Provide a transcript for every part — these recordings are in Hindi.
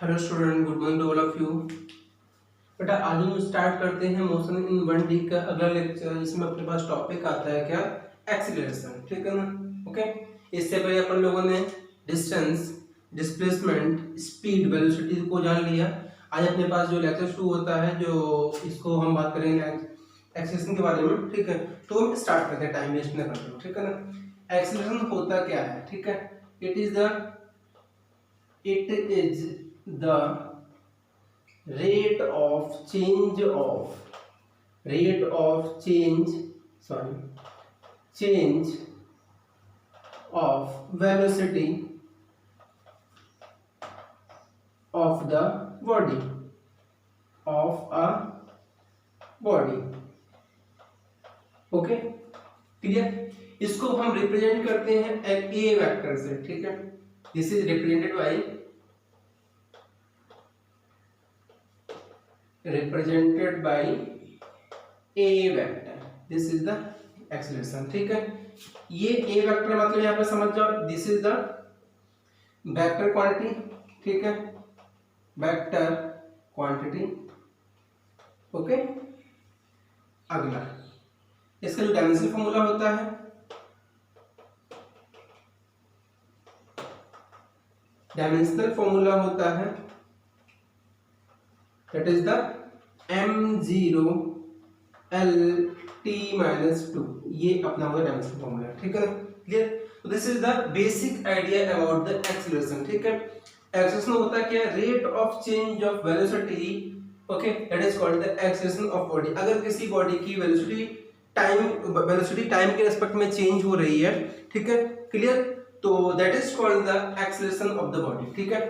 Hello student, good morning to all of you. बेटा आज हम स्टार्ट करते हैं मोशन इन 1D का अगला लेक्चर, जिसमें अपने पास टॉपिक आता है क्या, एक्सीलरेशन। ठीक है ना। ओके, इससे पहले अपन लोगों ने डिस्टेंस, डिस्प्लेसमेंट, स्पीड, वेलोसिटी को जान लिया। आज अपने पास जो लेक्चर शुरू होता है, जो इसको हम बात करेंगे एक्सीलरेशन के बारे में। ठीक है, तो हम स्टार्ट करते हैं, टाइम वेस्ट न करते हुए। ठीक है ना। एक्सीलरेशन होता क्या है? ठीक है, it is the rate of change of velocity of the body of a body। Okay, clear. इसको हम रिप्रेजेंट करते हैं ए वेक्टर से। ठीक है, this is represented by a vector। This is the acceleration. ठीक है, ये a वेक्टर मतलब यहाँ पे समझ जाओ, this is the vector quantity. ठीक है, वेक्टर क्वांटिटी। ओके, अगला इसका जो डायमेंशन फॉर्मूला होता है, डायमेंशनल फॉर्मूला होता है, that is the m0 l t - 2। ये अपना होगा डायमेंशनल फॉर्मूला। ठीक है, क्लियर। तो this is the basic idea about the acceleration. ठीक है, एक्सीलरेशन होता है क्या, rate of change of velocity. Okay, that is called the acceleration of body. अगर किसी बॉडी की वेलोसिटी टाइम के रिस्पेक्ट में चेंज हो रही है, ठीक है, क्लियर, तो that is called the acceleration of the body. ठीक है,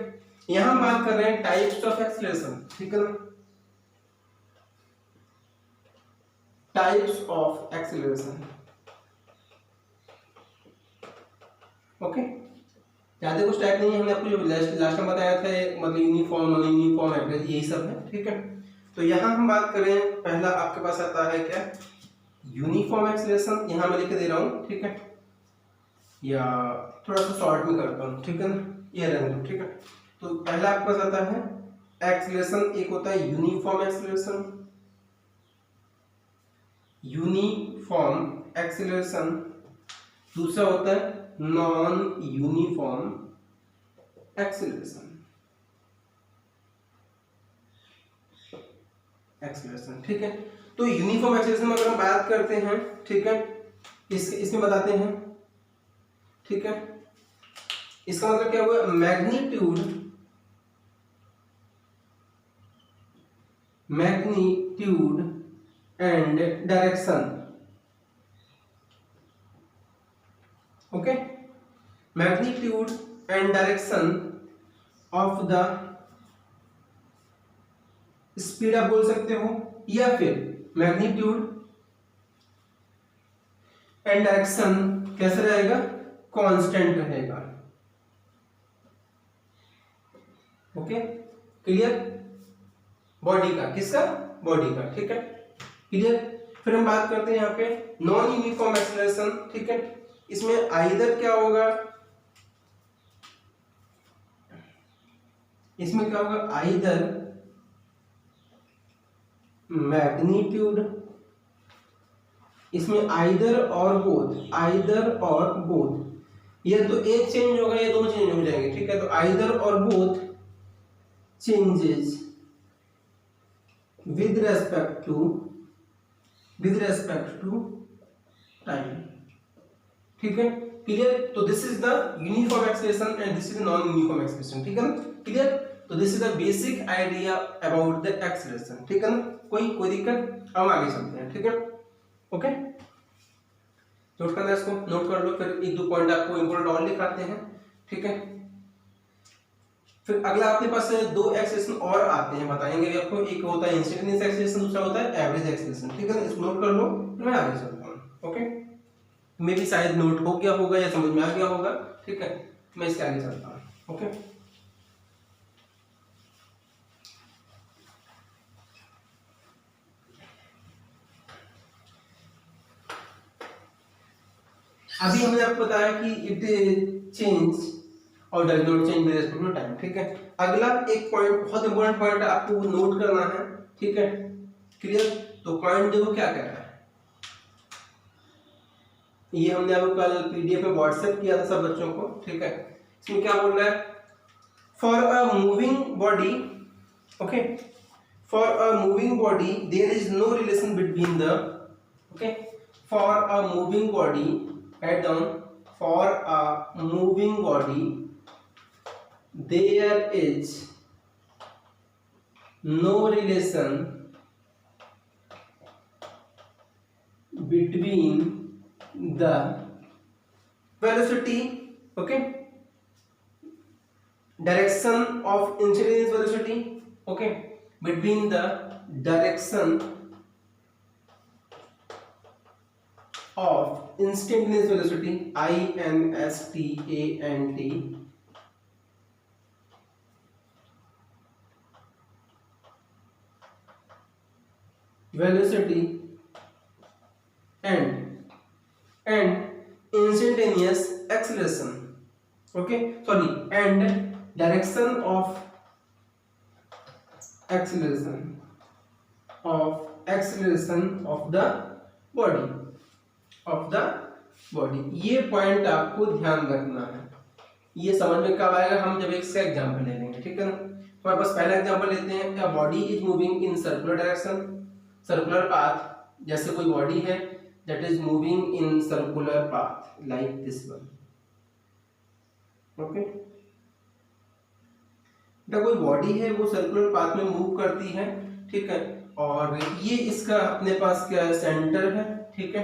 यहां हम बात कर रहे हैं टाइप्स ऑफ एक्सीलरेशन। ठीक है ना, टाइप्स ऑफ एक्सीलरेशन। ओके, ज्यादा कुछ टाइप नहीं है, हमने आपको जो लास्ट में बताया था, मतलब यूनिफॉर्म, नॉन यूनिफॉर्म, एवरेज, यही सब है। ठीक है, तो यहाँ हम बात करें, पहला आपके पास आता है क्या, यूनिफॉर्म एक्सीलरेशन। यहाँ मैं लिख दे रहा हूँ। ठीक है, या थोड़ा सा शॉर्ट में करता हूँ। ठीक है ना, ये रहने दो। ठीक है, तो पहला आपके पास आता है एक्सीलरेशन, एक होता है यूनिफॉर्म एक्सीलरेशन, यूनिफॉर्म एक्सीलरेशन। दूसरा होता है नॉन यूनिफॉर्म एक्सीलरेशन। ठीक है, तो यूनिफॉर्म एक्सीलरेशन में अगर हम बात करते हैं, ठीक है, इसमें बताते हैं। ठीक है, इसका मतलब क्या हुआ, magnitude and direction. Okay, magnitude and direction of the speed आप बोल सकते हो, या फिर मैग्नीट्यूड एंड डायरेक्शन कैसे रहेगा, कांस्टेंट रहेगा। Okay, clear. बॉडी का, किसका, बॉडी का। ठीक है, क्लियर। फिर हम बात करते हैं यहाँ पे नॉन यूनिफॉर्म एक्सीलरेशन। ठीक है, इसमें आइदर क्या होगा, इसमें क्या होगा, आइदर मैग्नीट्यूड, इसमें आइदर और बोथ, ये तो एक चेंज होगा, ये दोनों चेंज हो जाएंगे। ठीक है, तो आइदर और both changes with respect to time. ठीक है, क्लियर। तो this is the uniform acceleration and this is non uniform acceleration. ठीक है ना, क्लियर। तो this is the basic idea about the acceleration. ठीक है ना, कोई दिक्कत, हम आगे चलते हैं। ठीक है, ओके, नोट करना, इसको नोट कर लो, फिर एक दो पॉइंट आपको इंपॉर्टेंट और लिखाते हैं। ठीक है, फिर अगला आपके पास दो एक्सीलरेशन और आते हैं, बताएंगे आपको। एक होता है इंस्टेंटेनियस एक्सीलरेशन, दूसरा होता है एवरेज एक्सीलरेशन। ठीक है ना, इसको नोट कर लो, फिर मैं आगे चलता हूँ। ओके, मे भी शायद नोट हो गया होगा या समझ में आ गया होगा। ठीक है, मैं इसके आगे चलता हूँ। ओके, अभी हमने आपको बताया कि इट चेंज और does not change with respect to time. ठीक है, अगला एक पॉइंट बहुत इंपॉर्टेंट पॉइंट है, आपको नोट करना है। ठीक है, क्लियर। तो पॉइंट देखो क्या कह रहा है, ये हमने आपको कल पीडीएफ में व्हाट्सएप किया था सब बच्चों को। ठीक है, इसमें क्या बोल रहा है, for a moving body, okay, for a moving body there is no relation between the, okay, for a moving body, write down, for a moving body there is no relation between the velocity, okay, direction of instantaneous velocity, okay, between the direction of instantaneous velocity instant velocity and instantaneous acceleration, okay, sorry, and direction of acceleration of the body, ये पॉइंट आपको ध्यान रखना है। ये समझ में कब आएगा, हम जब इसका एग्जांपल ले लेंगे। ठीक है ना, तो बस पहला एग्जांपल लेते हैं। A body is moving in circular direction, circular path, जैसे कोई बॉडी है that is moving in circular path like this one, okay, तो कोई बॉडी है वो सर्कुलर पाथ में मूव करती है। ठीक है, और ये इसका अपने पास क्या सेंटर है। ठीक है,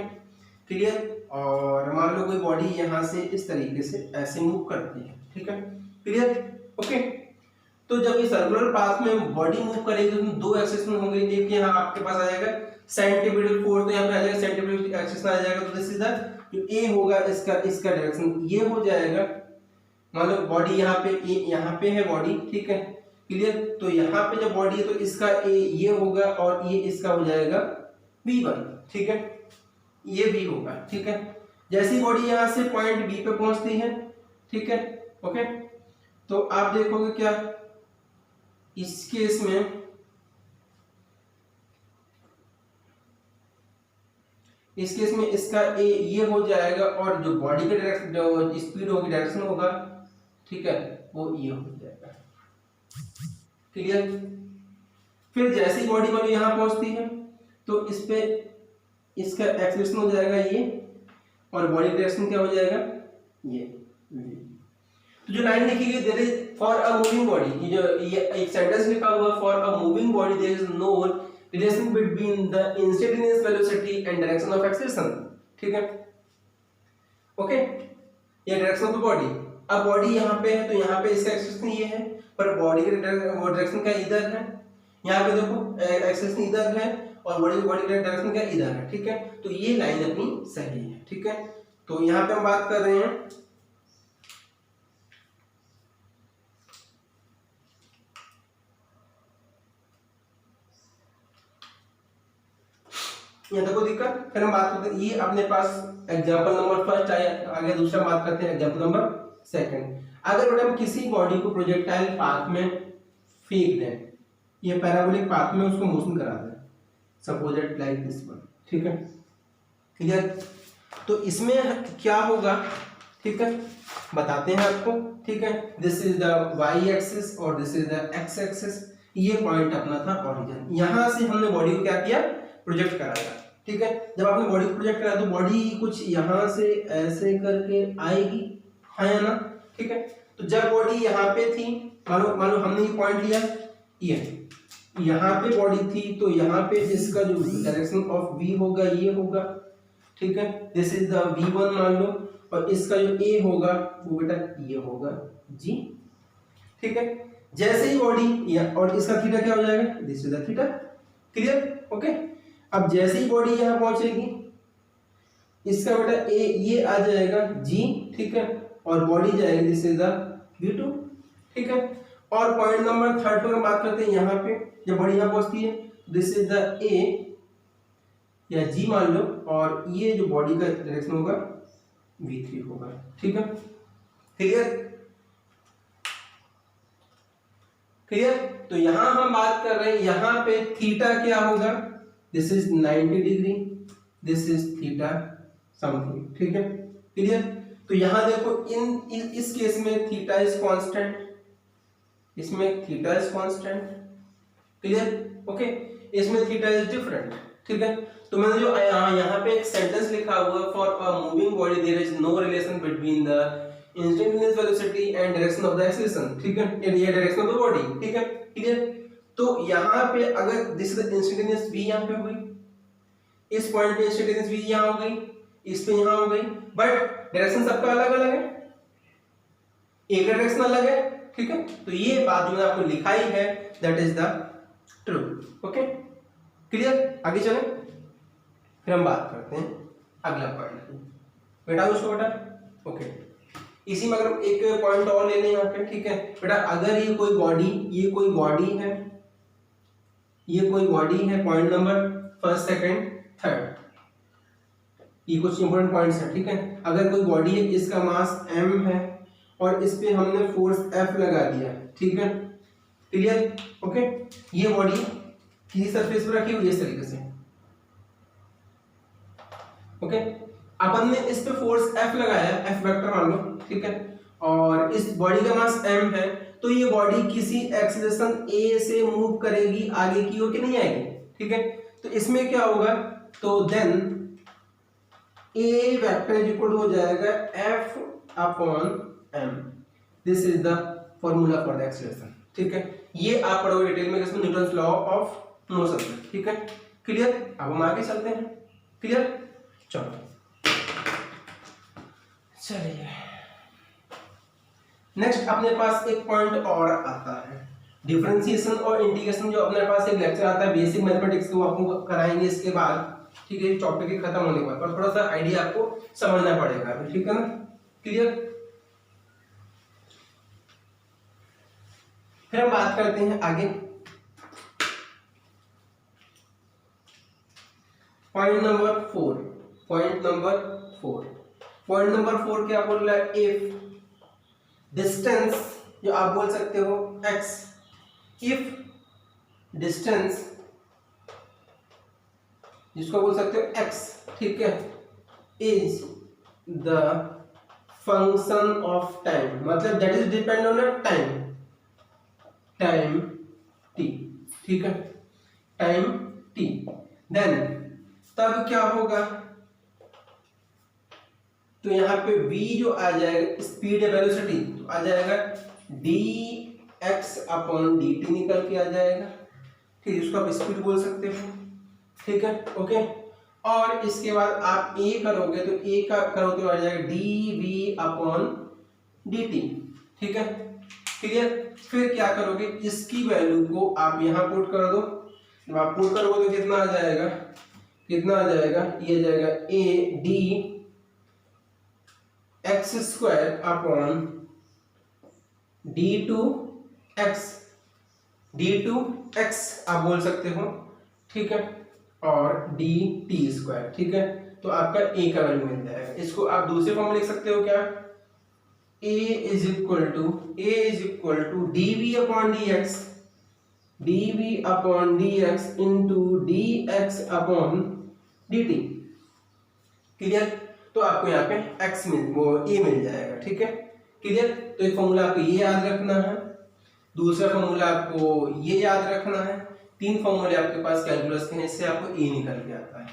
क्लियर। और मान लो कोई बॉडी यहाँ से इस तरीके से ऐसे मूव करती है। ठीक है, क्लियर, ओके। तो जब ये सर्कुलर पाथ में बॉडी मूव करेगी तो दो एक्सिस में होंगे। एक यहाँ आपके पास आ जाएगा सेंटीमीटर फोर्स, तो यहाँ पे आ जाएगा सेंटीमीटर एक्सिस में आ जाएगा। तो दिस इज द जो ए होगा इसका डायरेक्शन ये हो जाएगा। मान लो बॉडी यहाँ पे है बॉडी, ठीक है, क्लियर। तो यहाँ पे जब बॉडी है तो इसका ए ये होगा और ये इसका हो जाएगा v1। ठीक है, ये भी होगा। ठीक है, जैसी बॉडी यहाँ से पॉइंट बी पे पहुंचती है, ठीक है, ओके, तो आप देखोगे क्या इस केस में इसका ए ये हो जाएगा और जो बॉडी का डायरेक्शन जो स्पीड होगी डायरेक्शन होगा, ठीक है, वो ये हो जाएगा। क्लियर। फिर जैसी बॉडी वाली यहाँ पहुंचती है तो इस पे इसका एक्सेलरेशन हो जाएगा ये, और बॉडी डायरेक्शन क्या हो जाएगा ये। तो जो लाइन लिखी गई there is for a moving body, ये जो ये एक सेंटेंस लिखा हुआ for a moving body there is no relation between the instantaneous velocity and direction of acceleration. ठीक है, ओके, ये डायरेक्शन ऑफ बॉडी। अब बॉडी यहाँ पे है तो यहाँ पे इसका एक्सेलरेशन ये है, पर बॉडी का डायरेक्शन क्या इधर है। यहाँ पे देखो एक्सेलरेशन इधर है और बॉडी का डायरेक्शन क्या इधर है। ठीक है, तो ये लाइन अपनी सही है। ठीक है, तो यहाँ पे हम बात कर रहे हैं यहाँ तक कोई दिक्कत। फिर हम बात करते हैं ये अपने पास एग्जांपल नंबर फर्स्ट आया, आगे दूसरा बात करते हैं एग्जांपल नंबर सेकंड। अगर बेटा हम किसी बॉडी को प्रोजेक्टाइल पाथ में फेंक दें, ये पैराबोलिक पाथ में उसको मोशन करा दें, suppose it like this one. ठीक है, क्लियर। तो इसमें क्या होगा, ठीक है, बताते हैं आपको। ठीक है, this is the Y axis और this is the X axis. ये पॉइंट अपना था ओरिजिन, यहां से हमने बॉडी को क्या किया, प्रोजेक्ट कराया। ठीक है, जब आपने बॉडी को प्रोजेक्ट कराया तो बॉडी कुछ यहां से ऐसे करके आएगी, है ना। ठीक है, तो जब बॉडी यहाँ पे थी, मानो हमने ये पॉइंट लिया, ये यहाँ पे बॉडी थी, तो यहाँ पे इसका जो डायरेक्शन ऑफ v होगा ये होगा। ठीक है, दिस इज द v1 मान लो, और इसका जो a होगा वो बेटा ये होगा g। ठीक है, जैसे ही बॉडी और इसका थीटा क्या हो जाएगा, this is the theta. Clear, okay. अब जैसे ही बॉडी यहाँ पहुंचेगी इसका बेटा a ये आ जाएगा g। ठीक है, और बॉडी जाएगी दिस इज द v2। ठीक है, और पॉइंट नंबर थर्ड पर बात करते हैं, यहाँ पे जब बॉडी यहाँ पहुंचती है दिस इज द a या g मान लो, और ये जो बॉडी का डायरेक्शन होगा v3 होगा। ठीक है, क्लियर। क्लियर। तो यहां हम बात कर रहे हैं, यहां पे थीटा क्या होगा, this is 90 degree, this is theta something, ठीक है क्लियर। तो यहां देखो इस केस में थीटा इज कांस्टेंट, इसमें theta is constant, clear okay. इसमें थीटा इज डिफरेंट, ठीक है। तो मैंने जो यहाँ पे एक सेंटेंस लिखा हुआ, for a moving body there is no relation between the instantaneous velocity and direction of the acceleration, ठीक है, ये डायरेक्शन ऑफ द बॉडी, ठीक है क्लियर। तो यहाँ पे अगर दिस इज इंस्टेंटेनियस v यहाँ पे हो गई, इस पॉइंट पे इंस्टेंटेनियस v यहाँ हो गई, इस पे यहाँ हो गई, बट डायरेक्शन सबका अलग अलग है, एक डायरेक्शन अलग है, ठीक है। तो ये बात जो मैंने आपको लिखाई है that is the true, okay clear. आगे चलें, फिर हम बात करते हैं अगला पॉइंट, बेटा उसको बेटा ओके। इसी में अगर एक पॉइंट और ले लें यहाँ पे, ठीक है बेटा, अगर ये कोई बॉडी है, ये कोई बॉडी है, point number first second third, ये कुछ इंपॉर्टेंट पॉइंट्स हैं, ठीक है। अगर कोई बॉडी है, इसका मास m है और इस पे हमने फोर्स F लगा दिया, ठीक है क्लियर ओके। ये बॉडी किसी सरफेस पर रखी हुई है इस तरीके से, ओके। अपन ने इस पे फोर्स F लगाया, F वेक्टर मान लो, ठीक है, और इस बॉडी का मास m है, तो ये बॉडी किसी एक्सीलरेशन a से मूव करेगी आगे की ओर, कि नहीं आएगी, ठीक है। तो इसमें क्या होगा, तो then a vector is equal हो जाएगा F upon m, this is the formula for the acceleration, ठीक है। ये आप पढ़ोगे डिटेल में किसमें, न्यूटन्स लॉ ऑफ मोशन में, ठीक है क्लियर। अब हम आगे चलते हैं, क्लियर चलो चलिए। नेक्स्ट अपने पास एक पॉइंट और आता है, डिफरेंशिएशन और इंटीग्रेशन, जो अपने पास एक लेक्चर आता है बेसिक मैथमेटिक्स, को आपको कराएंगे इसके बाद, ठीक है, टॉपिक के खत्म होने के बाद, पर थोड़ा सा आइडिया आपको समझना पड़ेगा, ठीक है ना क्लियर। फिर हम बात करते हैं आगे, पॉइंट नंबर 4, पॉइंट नंबर 4 क्या बोल रहा है, इफ डिस्टेंस, जो आप बोल सकते हो x, इफ डिस्टेंस जिसको बोल सकते हो x, ठीक है, is the function of time, मतलब that is depend on time t, ठीक है, टाइम t, देन तब क्या होगा, तो यहाँ पे v जो आ जाएगा, स्पीड या वेलोसिटी, तो आ जाएगा dx अपॉन dt निकल के आ जाएगा, ठीक, इसको आप स्पीड बोल सकते हो, ठीक है ओके। और इसके बाद आप a करोगे, तो a का करो तो आ जाएगा dv अपॉन dt, ठीक है क्लियर। फिर क्या करोगे, इसकी वैल्यू को आप यहाँ पुट कर दो, जब आप पुट करोगे तो कितना आ जाएगा, ये आ जाएगा a d x square upon d2x आप बोल सकते हो, ठीक है, और dt स्क्वायर, ठीक है। तो आपका a का वैल्यू मिल जाएगा, इसको आप दूसरे फॉर्म में लिख सकते हो क्या, a is equal to dv upon dx into dx upon dt, clear. तो आपको यहाँ पे x a मिल जाएगा, ठीक है क्लियर। तो एक फॉर्मूला आपको ये याद रखना है, दूसरा फॉर्मूला आपको ये याद रखना है, 3 फॉर्मूले आपके पास कैलकुलस के हैं, इससे आपको a निकल के आता है,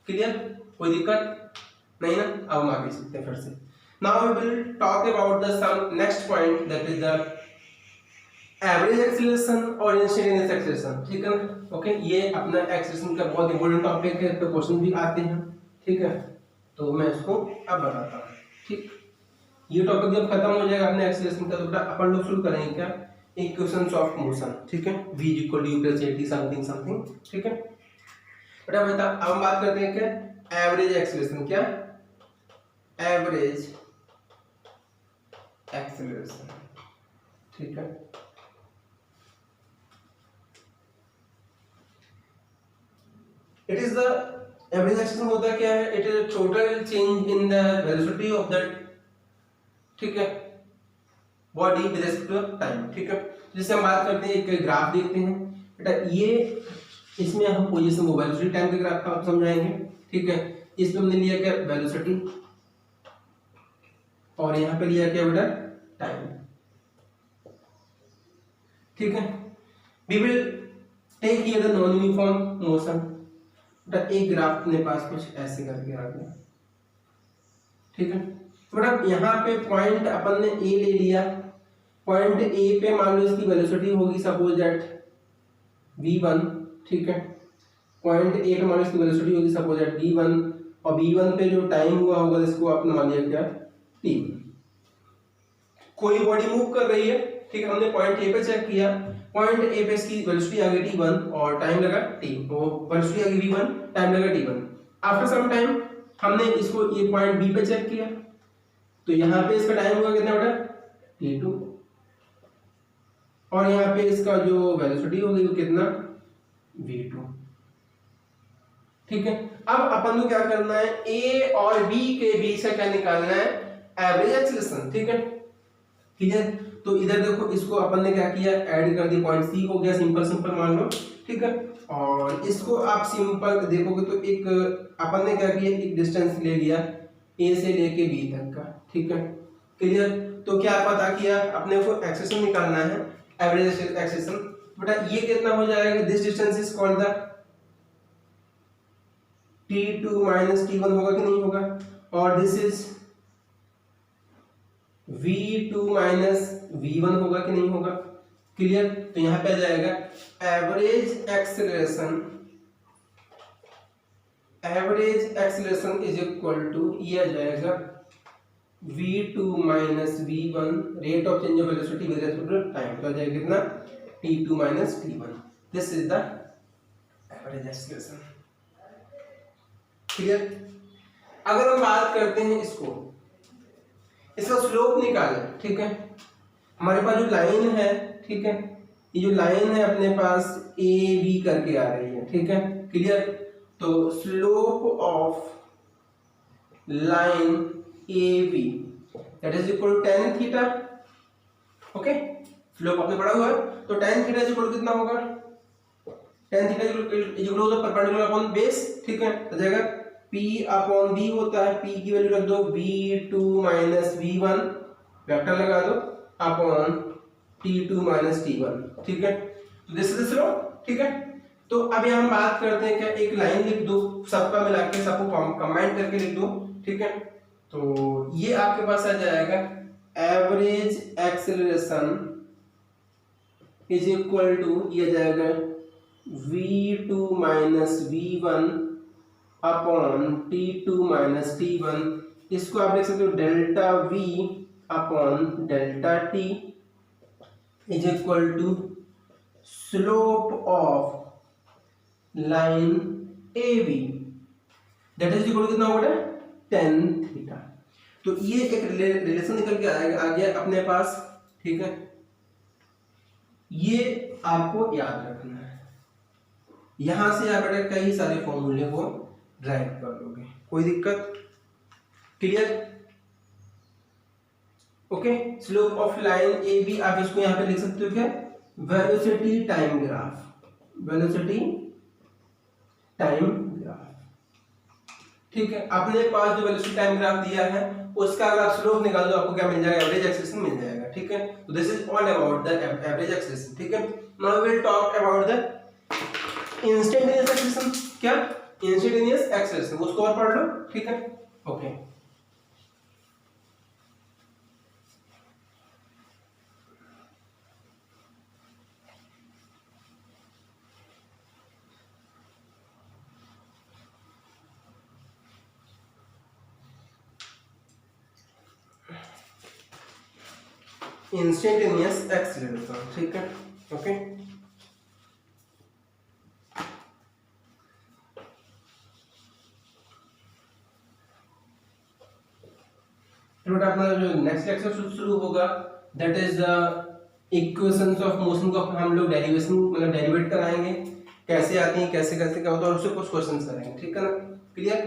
क्लियर, कोई दिक्कत नहीं ना। अब हम आगे चलते हैं फिर से। Now we will talk about the some next point, that is the average acceleration और इंस्टेंटेनियस एक्सीलरेशन, ठीक है ना ओके। ये अपना एक्सीलरेशन का बहुत इंपॉर्टेंट टॉपिक है, तो क्वेश्चन भी आते हैं, ठीक है, तो मैं इसको अब बताता हूँ, ठीक। ये टॉपिक जब खत्म हो जाएगा अपने एक्सीलरेशन का, तो बेटा अपन लोग शुरू करेंगे क्या, इक्वेशंस ऑफ मोशन, ठीक है, v equal to u plus at something something, ठीक है बेटा। अब हम बात करते हैं क्या, एवरेज एक्सीलरेशन, क्या एवरेज एक्सीलरेशन, ठीक है। It is the average acceleration होता क्या है, it is total change in the velocity of that, ठीक है, body with respect to time, ठीक है। जैसे हम बात करते हैं, एक ग्राफ देखते हैं बेटा, ये इसमें हम पोजीशन को वेलोसिटी टाइम के ग्राफ का समझाएंगे, ठीक है। इसमें हमने लिया क्या, वेलोसिटी, और यहाँ पे लिया क्या बेटा, टाइम, ठीक है। We will take here the non uniform motion. बेटा एक ग्राफ अपने पास कुछ ऐसे करके आ गया, ठीक है। बेटा यहाँ पे पॉइंट अपन ने ए ले लिया, पॉइंट ए पे मान लो इसकी वेलोसिटी होगी सपोज दैट v1, ठीक है। पॉइंट ए पे मान लो इसकी वेलोसिटी होगी सपोज दैट v1, और v1 पे जो टाइम हुआ होगा इसको आपने मान लिया क्या, t। कोई बॉडी मूव कर रही है, ठीक है, हमने पॉइंट ए पे चेक किया, पॉइंट ए पे इसकी वेलोसिटी आ गई t1 और टाइम लगा t, तो वेलोसिटी आ गई v1, टाइम लगा t1। आफ्टर सम टाइम हमने इसको ये पॉइंट बी पे चेक किया, तो यहाँ पे इसका टाइम हुआ कितना बेटा, t2, और यहाँ पे इसका जो वेलोसिटी होगी वो कितना, v2, ठीक है। अब अपन को क्या करना है, a और b के बीच से क्या निकालना है, एवरेज एक्सीलरेशन, ठीक है, ठीक है। तो इधर देखो, इसको अपन ने क्या किया, ऐड कर दिया, पॉइंट सी हो गया, सिंपल मान लो, ठीक है। और इसको आप सिंपल देखोगे तो एक अपन ने क्या किया, एक डिस्टेंस ले लिया a से लेके b तक का, ठीक है, क्लियर। तो क्या पता किया, अपने को एक्सेशन निकालना है, एवरेज एक्सेशन। बेटा ये कितना हो जाएगा, this distance is called the t2 minus t1 होगा कि नहीं होगा, और this is v2 minus v1 होगा कि नहीं होगा, क्लियर। तो यहाँ पे आ जाएगा average acceleration is equal to, ये आ जाएगा v2 minus v1 rate of change of velocity with respect to time, तो आ जाएगा कितना, t2 minus t1। This is the average acceleration, clear. अगर हम बात करते हैं इसका स्लोप निकालें, ठीक है। हमारे पास जो लाइन है, ठीक है, ये जो लाइन है अपने पास ए बी करके आ रही है, ठीक है, क्लियर। तो slope of line A B that is equal to tan theta, okay. Slope आपने पढ़ा हुआ है, तो tan theta is equal to कितना होगा, tan theta is equal to perpendicular upon base, ठीक है। तो जाएगा p अपॉन b होता है, p की वैल्यू रख दो v2 माइनस v1, वेक्टर लगा दो, अपॉन t2 माइनस t1, ठीक है। तो दिस इज द स्लोप, ठीक है। तो अब यहाँ हम बात करते हैं क्या, एक लाइन लिख दो, सबका मिला के सबको कंबाइन करके लिख दो, ठीक है। तो ये आपके पास आ जाएगा average acceleration is equal to, ये आ जाएगा v2 minus v1 upon t2 minus t1। इसको आप लिख सकते हो delta v upon delta t is equal to slope of line AB that is equal to कितना होगा, tan थीटा। तो ये एक रिलेशन निकल के आ गया अपने पास, ठीक है। ये आपको याद रखना है, यहां से आप बेटा कई सारे फॉर्मूले को ड्राइव कर लोगे, कोई दिक्कत, clear, okay. Slope of line A B, आप इसको यहां पे लिख सकते हो क्या, velocity time graph, velocity time graph, ठीक है। अपने पास जो वेलोसिटी टाइम ग्राफ दिया है उसका अगर आप स्लोप निकाल दो आपको क्या मिल जाएगा, एवरेज एक्सेलरेशन मिल जाएगा, ठीक है। तो this is all about the average acceleration, ठीक है। Now we will talk about the instantaneous acceleration, क्या, इंस्टेंटेनियस एक्सेलरेशन, उसको और पढ़ लो, ठीक है, ओके। इंस्टेंटेनियस एक्सेलरेशन, ठीक है, ओके। फिर अपना जो नेक्स्ट लेक्चर शुरू होगा that is equations of motion को हम लोग डेरिवेशन मतलब डेरिवेट कराएंगे, कैसे आती हैं, कैसे कैसे क्या होता है, और उससे कुछ क्वेश्चंस करेंगे, ठीक है ना, क्लियर।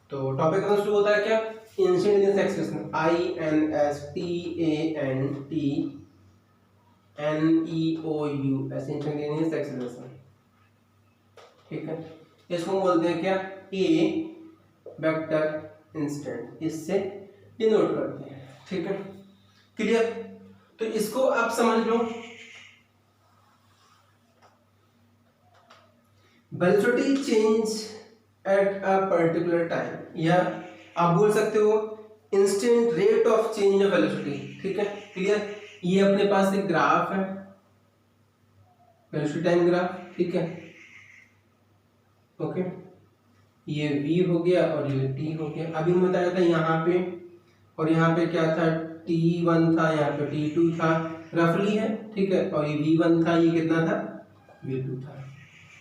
तो टॉपिक अपना शुरू होता है क्या, instantaneous acceleration, INSTANTNEOUS, instantaneous acceleration, ठीक है। इसको बोलते हैं क्या, ए वेक्टर इंस्टेंट, इससे डिनोट करते हैं, ठीक है, क्लियर। तो इसको आप समझ लो, velocity change at a particular time, या आप बोल सकते हो instant rate of change of velocity, ठीक है, क्लियर। ये अपने पास एक ग्राफ है, वेलोसिटी टाइम ग्राफ, ठीक है, ओके। ये v हो गया और ये t हो गया। अभी मैं बताया था यहाँ पे, और यहाँ पे क्या था, t1 था, यहाँ पे t2 था, रफली है, ठीक है, और ये v1 था, ये कितना था, v2 था।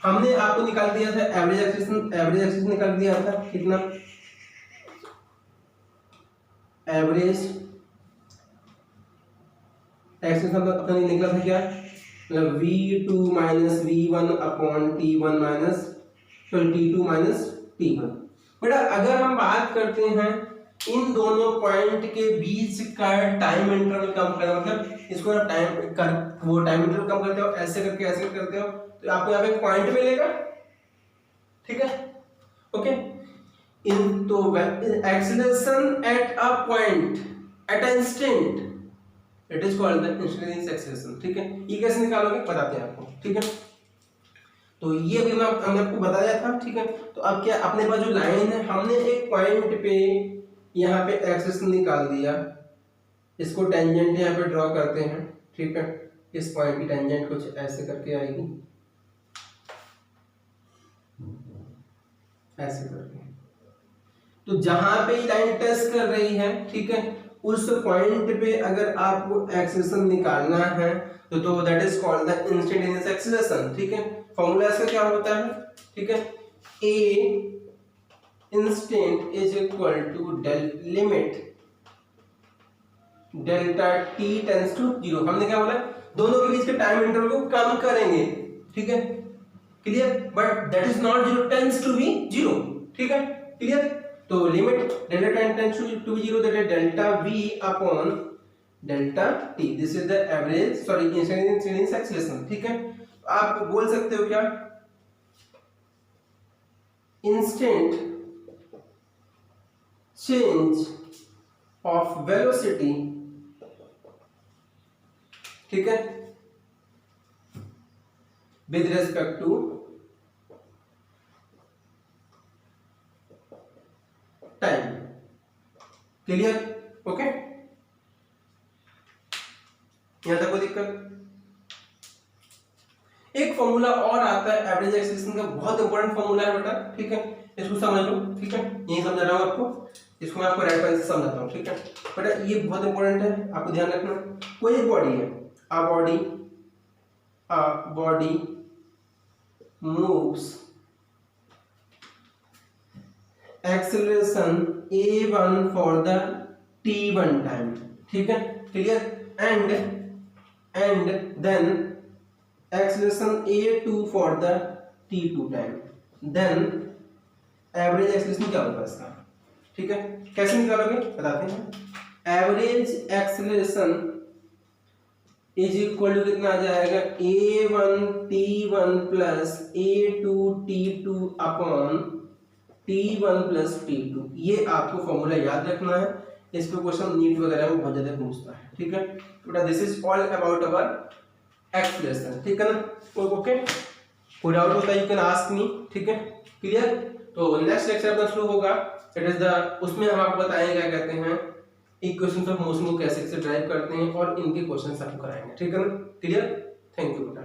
हमने आपको निकाल दिया था एवरेज एक्सेलरेशन निकाल दिया था, कितना, एवरेज एक्सेलरेशन अपना निकला था क्या, मतलब v2 minus v1 upon t1 minus t2 minus t1। बेटा अगर हम बात करते हैं इन दोनों पॉइंट के बीच का टाइम इंटरवल कम करना, मतलब इसको आप वो टाइम इंटरवल कम करते हो, ऐसे करते हो, तो आपको यहाँ पे पॉइंट मिलेगा, ठीक है, ओके। इन तो acceleration at a point, at a instant, it is called the instantaneous acceleration, ठीक है। ये कैसे निकालोगे बताते हैं आपको, ठीक है। तो ये भी हमने आपको बताया था, ठीक है। तो अब क्या, अपने पास जो लाइन है, हमने एक पॉइंट पे यहाँ पे एक्सेलरेशन निकाल दिया, इसको टेंजेंट यहाँ पे ड्रॉ करते हैं, ठीक है। इस पॉइंट की टेंजेंट कुछ ऐसे करके आएगी, ऐसे करके। तो जहां पे लाइन टच कर रही है, ठीक है, उस पॉइंट पे अगर आपको एक्सेलरेशन निकालना है तो that is called the instantaneous acceleration, ठीक है। फॉर्मूला इसका क्या होता है, ठीक है, A instant is equal to limit delta T tends to 0। हमने क्या बोला, दोनों के बीच के टाइम इंटरवल को कम करेंगे, ठीक है, clear, but that is not 0 tends to be 0, ठीक है, क्लियर। तो limit delta tends to be 0, that is delta v upon delta t, this is the average, sorry, instantaneous acceleration, ठीक है। आप बोल सकते हो क्या, इंस्टेंट चेंज ऑफ वेलोसिटी, ठीक है, with respect to time, clear, okay. यहां तक कोई दिक्कत। एक फॉर्मूला और आता है एवरेज एक्सेलरेशन का, बहुत इंपॉर्टेंट फॉर्मूला है बेटा, ठीक है, इसको समझ लो, ठीक है, यही समझा रहा हूं आपको, इसको मैं आपको रेड पेन से समझाता हूं, ठीक है बेटा, ये बहुत इंपॉर्टेंट है, आपको ध्यान रखना। कोई एक बॉडी है, a body moves acceleration a1 for the t1 time, ठीक है, क्लियर, and then acceleration a2 for the t2 time, then average acceleration क्या होगा इसका, ठीक है, कैसे निकालोगे बताते हैं। Average acceleration is equal to कितना आ जाएगा, a1 t1 plus a2 t2 upon t1 plus t2। ये आपको फॉर्मूला याद रखना है, इस पे क्वेश्चन नीट वगैरह में बहुत ज्यादा पूछता है, ठीक है बेटा। This is all about our acceleration, ठीक है ना, ओके। कोई डाउट होता है यू कैन आस्क मी, ठीक है, क्लियर। तो नेक्स्ट लेक्चर अपना शुरू होगा, इट इज द, उसमें हम आपको बताएंगे क्या कहते हैं इक्वेशंस ऑफ मोशन को कैसे कैसे ड्राइव करते हैं, और इनके क्वेश्चंस आपको कराएंगे, ठीक है ना, क्लियर। थैंक यू बेटा।